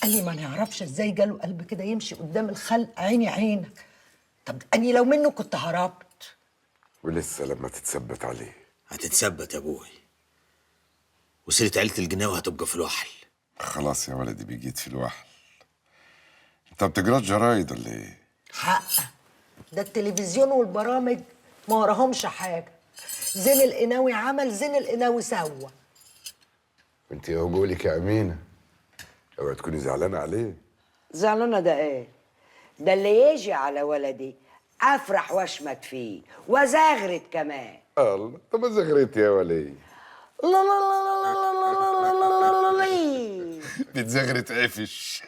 أني ما نعرفش ازاي جاله قلب كده يمشي قدام الخلق عيني عينك. طب أني لو منه كنت هربت. ولسه لما تتثبت عليه. هتتثبت يا ابوي، وسيرة عيلة الجناوي هتبقى في الوحل. خلاص يا ولدي بيجيت في الوحل. انت بتقراش جرايد ولا ايه؟ حقا ده التلفزيون والبرامج ما وراهمش حاجة. زين القناوي عمل، زين القناوي سوى. انت يا قولك يا امينه، اوعي تكوني زعلانه عليه. زعلانة ده ايه؟ ده اللي يجي على ولدي افرح واشمت فيه وزغرت كمان. الله، طب زغرتي يا ولي. لا لا لا لا لا لا لا لا لا لا. بتزغرت عفش.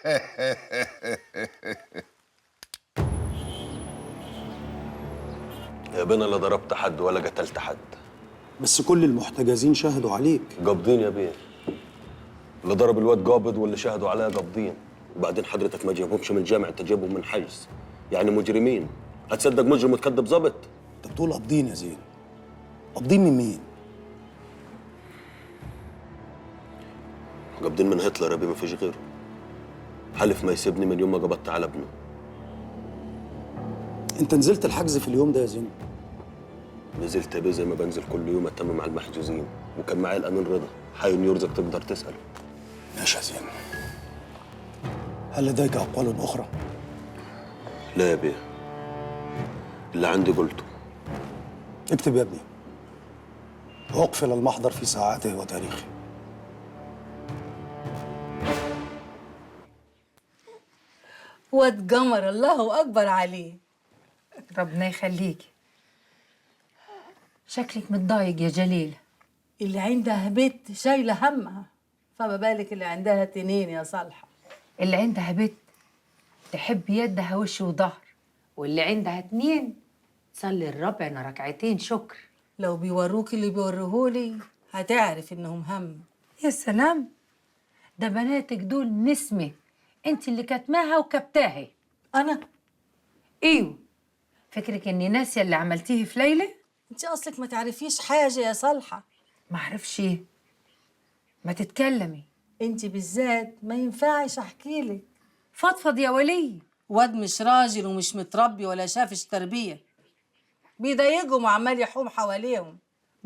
يا بنا لا ضربت حد ولا قتلت حد. بس كل المحتجزين شهدوا عليك. قابضين يا بيه، اللي ضرب الواد قابض واللي شهدوا عليها قابضين. وبعدين حضرتك ما جابهمش من الجامع، انت جايبهم من حجز، يعني مجرمين. هتصدق مجرم وتكذب ظابط؟ انت بتقول قابضين يا زين، قابضين من مين؟ قابضين من هتلر يا بيه، ما فيش غيره. حلف ما يسيبني من يوم ما قبضت على ابنه. انت نزلت الحجز في اليوم ده يا زين؟ نزلت يا بيه زي ما بنزل كل يوم اتم مع المحجوزين، وكان معايا الامين رضا، حي يرزق تقدر تساله. ماشي يا زين. هل لديك اقوال اخرى؟ لا يا بيه، اللي عندي قلته. اكتب يا ابني. اقفل المحضر في ساعاته وتاريخه. واد قمر، الله اكبر عليه. ربنا يخليكي. شكلك متضايق يا جليل. اللي عندها بنت شايله همها، فما بالك اللي عندها تنين يا صالحه. اللي عندها بنت تحب يدها وش وظهر، واللي عندها اتنين تصلي الربع ركعتين شكر. لو بيوروك اللي بيوريهولي هتعرف انهم هم. يا سلام، ده بناتك دول نسمة، انت اللي كتماها وكبتاها. انا؟ ايوه، فكرك اني ناسيه اللي عملتيه في ليلى؟ انت اصلك ما تعرفيش حاجه يا صالحه. ما اعرفش ايه، ما تتكلمي. انت بالذات ما ينفعش احكي لك. فضفض يا ولي. واد مش راجل ومش متربي ولا شافش تربيه، بيضايقهم وعمال يحوم حواليهم.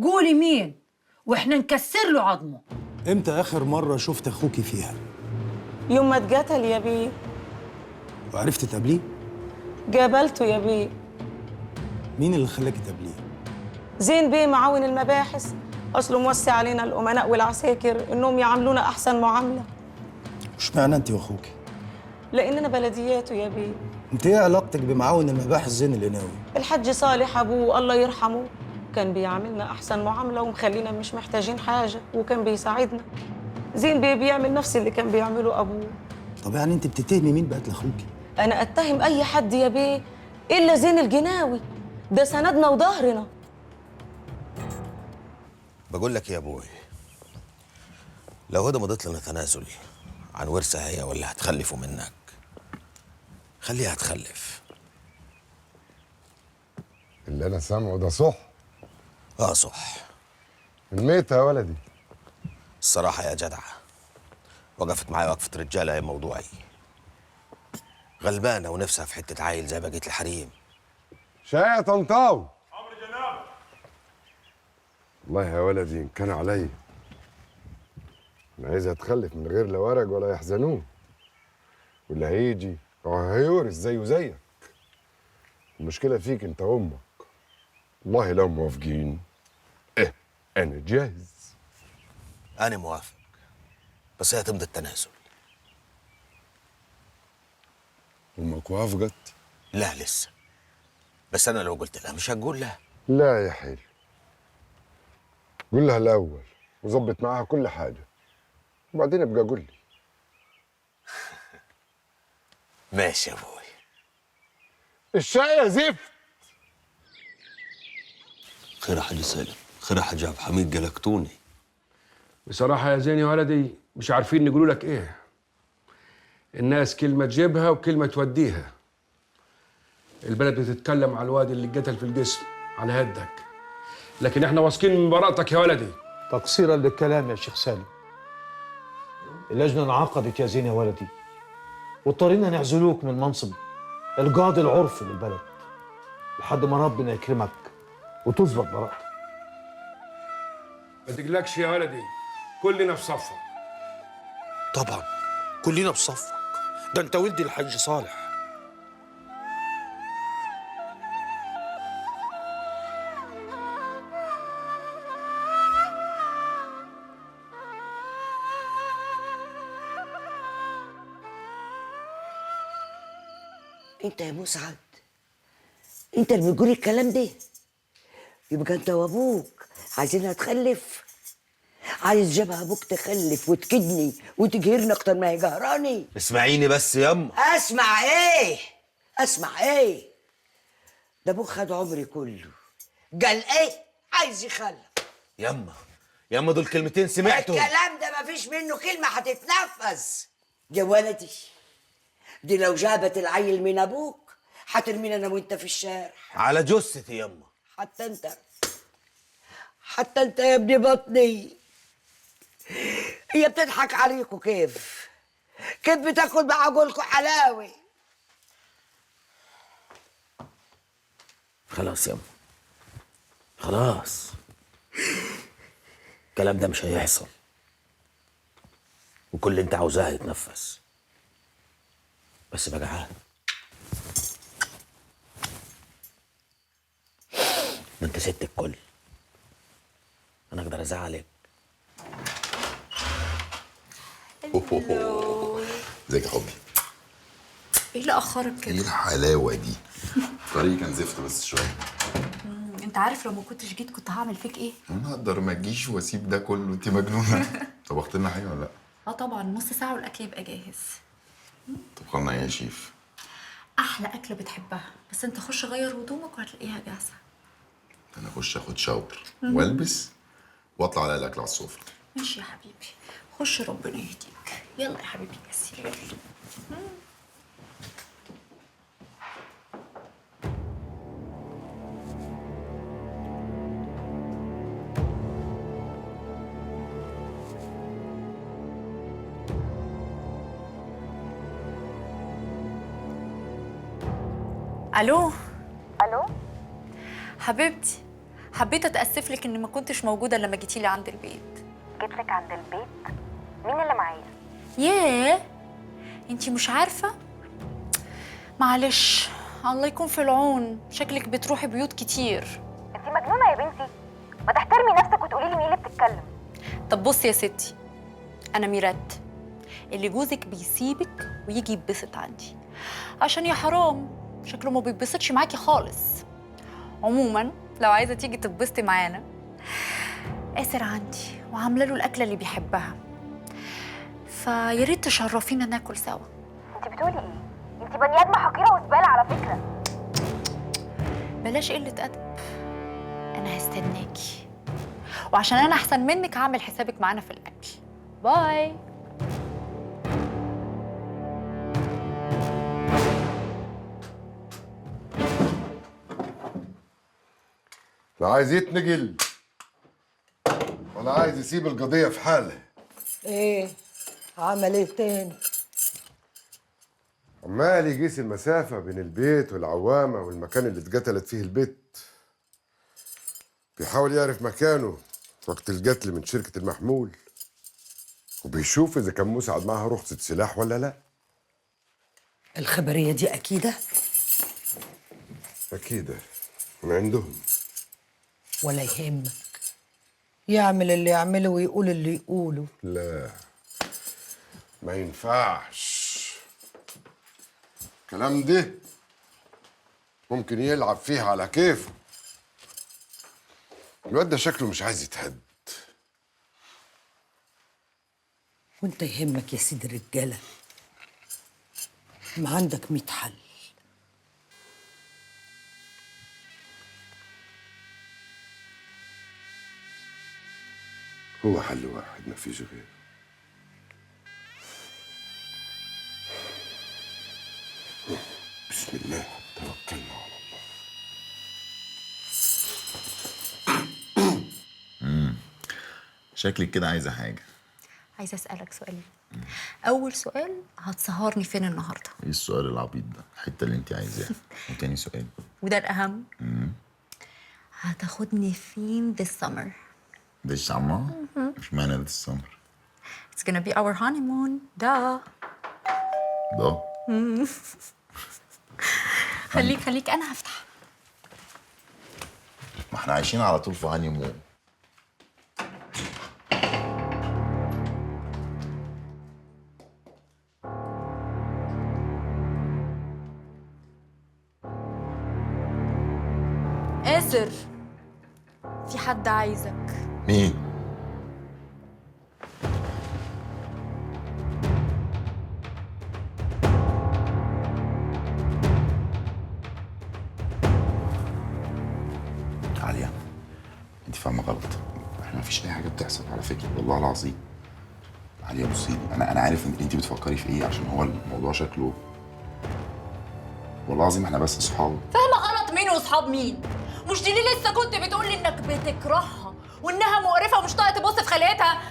قولي مين واحنا نكسر له عظمه. امتى اخر مره شفت اخوكي فيها؟ يوم ما اتقتل يا بيه. وعرفت تقابليه؟ قابلته يا بيه. مين اللي خلاكي تقابليه؟ زين بيه معاون المباحث، اصله موسع علينا الامناء والعساكر انهم يعاملونا احسن معامله. اشمعنى انت واخوكي؟ لاننا بلدياته يا بيه. انت ايه علاقتك بمعاون المباحث زين القناوي؟ الحاج صالح ابوه الله يرحمه كان بيعاملنا احسن معامله ومخلينا مش محتاجين حاجه، وكان بيساعدنا. زين بيه بيعمل نفس اللي كان بيعمله ابوه. طب يعني انت بتتهمي مين بقت لاخوكي؟ انا اتهم اي حد يا بيه الا زين الجناوي، ده سندنا وظهرنا. بقول لك يا ابوي، لو هدى مضت لنا تنازل عن ورثها هي ولا هتخلفه منك، خليها تخلف. اللي انا سامعه ده صح؟ اه صح. الميتة يا ولدي. الصراحة يا جدع، وقفت معايا وقفة رجالة يا موضوعي. غلبانة ونفسها في حتة عيل زي بقية الحريم. شاي يا طنطاوي. امر جناب. والله يا ولدي ان كان عليا انا عايزها تخلف من غير لا ورق ولا يحزنون، واللي هيجي هو هيورث زيه زيك. المشكلة فيك انت وامك. والله لو موافقين انا جاهز. أنا موافق، بس هي تمضي التنازل. امك وافقت؟ لا لسه، بس أنا لو قلت لها مش هتقول لا. لا يا حلو، قول لها الاول وظبط معاها كل حاجه، وبعدين ابقى قول لي. ماشي يا ابوي. الشاي يا زفت. خير يا حاج سالم، خير يا حاج عبد الحميد، قلقتوني. بصراحة يا زين يا ولدي مش عارفين نقولوا لك ايه. الناس كلمة تجيبها وكلمة توديها. البلد بتتكلم على الواد اللي اتقتل في الجسم على هدك، لكن احنا واثقين من براءتك يا ولدي. تقصيرا للكلام يا شيخ سالم، اللجنة انعقدت يا زين يا ولدي واضطرينا نعزلوك من منصب القاضي العرفي للبلد لحد ما ربنا يكرمك وتثبت براءتك. ما تقلقش يا ولدي، كلنا في صفك. طبعا كلنا في صفك، ده انت ولدي الحاج صالح. انت يا مسعد، انت اللي بتقول الكلام ده؟ يبقى انت وابوك عايزينها تخلف؟ عايز جبهة ابوك تخلف وتكدني وتجهرني اكتر ما هي جهراني؟ اسمعيني بس ياما. اسمع ايه؟ اسمع ايه؟ ده ابوك خد عمري كله، قال ايه؟ عايز يخلف. ياما دول كلمتين سمعتهم. الكلام ده مفيش منه كلمة هتتنفذ يا ولدي. دي لو جابت العيل من ابوك هترمينا انا وانت في الشارع. على جثتي ياما. حتى انت يا ابن بطني. هي بتضحك عليكوا كيف بتاكل مع عقولكوا حلاوي. خلاص ياما، خلاص. الكلام ده مش هيحصل، وكل اللي انت عاوزاه هيتنفذ. بس بقى عاد ما انت ست الكل، انا اقدر ازعلك. ازيك يا حبي؟ ايه اللي اخرك كده؟ ايه الحلاوه دي؟ الطريق كان زفت بس شويه. انت عارف لو ما كنتش جيت كنت هعمل فيك ايه؟ انا اقدر ما اجيش واسيب ده كله؟ انت مجنونه. طبخت لنا حاجه ولا لا؟ اه طبعا، نص ساعه والاكل يبقى جاهز. طبخنا ايه يا شيف؟ احلى اكله بتحبها، بس انت خش غير هدومك وهتلاقيها جاهزه. انا اخش اخد شاور والبس واطلع على الاكل على السفره. ماشي يا حبيبي، خش ربنا يهديك. يلا يا حبيبي بس يلا. الو حبيبتي، حبيت اتاسف لك اني ما كنتش موجوده لما جيتي لي عند البيت. جيت لك عند البيت؟ مين اللي معايا؟ ياه، انتي مش عارفه؟ معلش، الله يكون في العون، شكلك بتروحي بيوت كتير. انت مجنونه يا بنتي، ما تحترمي نفسك وتقولي لي مين اللي بتتكلم. طب بصي يا ستي، انا ميرات اللي جوزك بيسيبك ويجي يتبسط عندي، عشان يا حرام شكله ما بيتبسطش معاكي خالص. عموما لو عايزه تيجي تتبسطي معانا، آسر عندي وعامله له الاكله اللي بيحبها، فيا ريت تشرفينا ناكل سوا. انت بتقولي ايه؟ انت بني ادمه حقيره وزباله على فكره. بلاش قله ادب، انا هستناكي، وعشان انا احسن منك هعمل حسابك معانا في الاكل. باي. لا عايز يتنجل ولا عايز يسيب القضية في حالها. ايه عمل ايه تاني؟ عمال يقيس المسافة بين البيت والعوامة والمكان اللي اتقتلت فيه البيت. بيحاول يعرف مكانه وقت القتل من شركة المحمول، وبيشوف إذا كان مسعد معها رخصة سلاح ولا لا. الخبرية دي أكيدة؟ أكيدة من عندهم. ولا يهمك، يعمل اللي يعمله ويقول اللي يقوله. لا ما ينفعش الكلام ده، ممكن يلعب فيها على كيفه. الواد ده شكله مش عايز يتهد. وانت يهمك يا سيد الرجالة، ما عندك 100 حل. هو حل واحد ما فيش غيره. بسم الله توكلنا على الله. شكلك كده عايزه حاجه. عايزه اسالك سؤال. اول سؤال، هتسهرني فين النهارده؟ ايه السؤال العبيط ده؟ الحته اللي انت عايزاها. وتاني سؤال. وده الاهم، هتاخدني فين this summer؟ ده السمر؟ اشمعنى ده السمر؟ It's gonna be our honeymoon. ده خليك انا هفتح. ما احنا عايشين على طول في هاني مون. آسر، في حد عايزك. مين؟ عليا، انت فاهمه غلط. احنا مفيش اي حاجه بتحصل على فكره، والله العظيم. عليا بصي لي، انا عارف ان انت بتفكري في ايه، عشان هو الموضوع شكله، والله العظيم احنا بس اصحاب. فاهمة غلط مين واصحاب مين؟ مش دي اللي لسه كنت بتقولي انك بتكرهها وانها مقرفه ومش طايقه تبص في خلقتها؟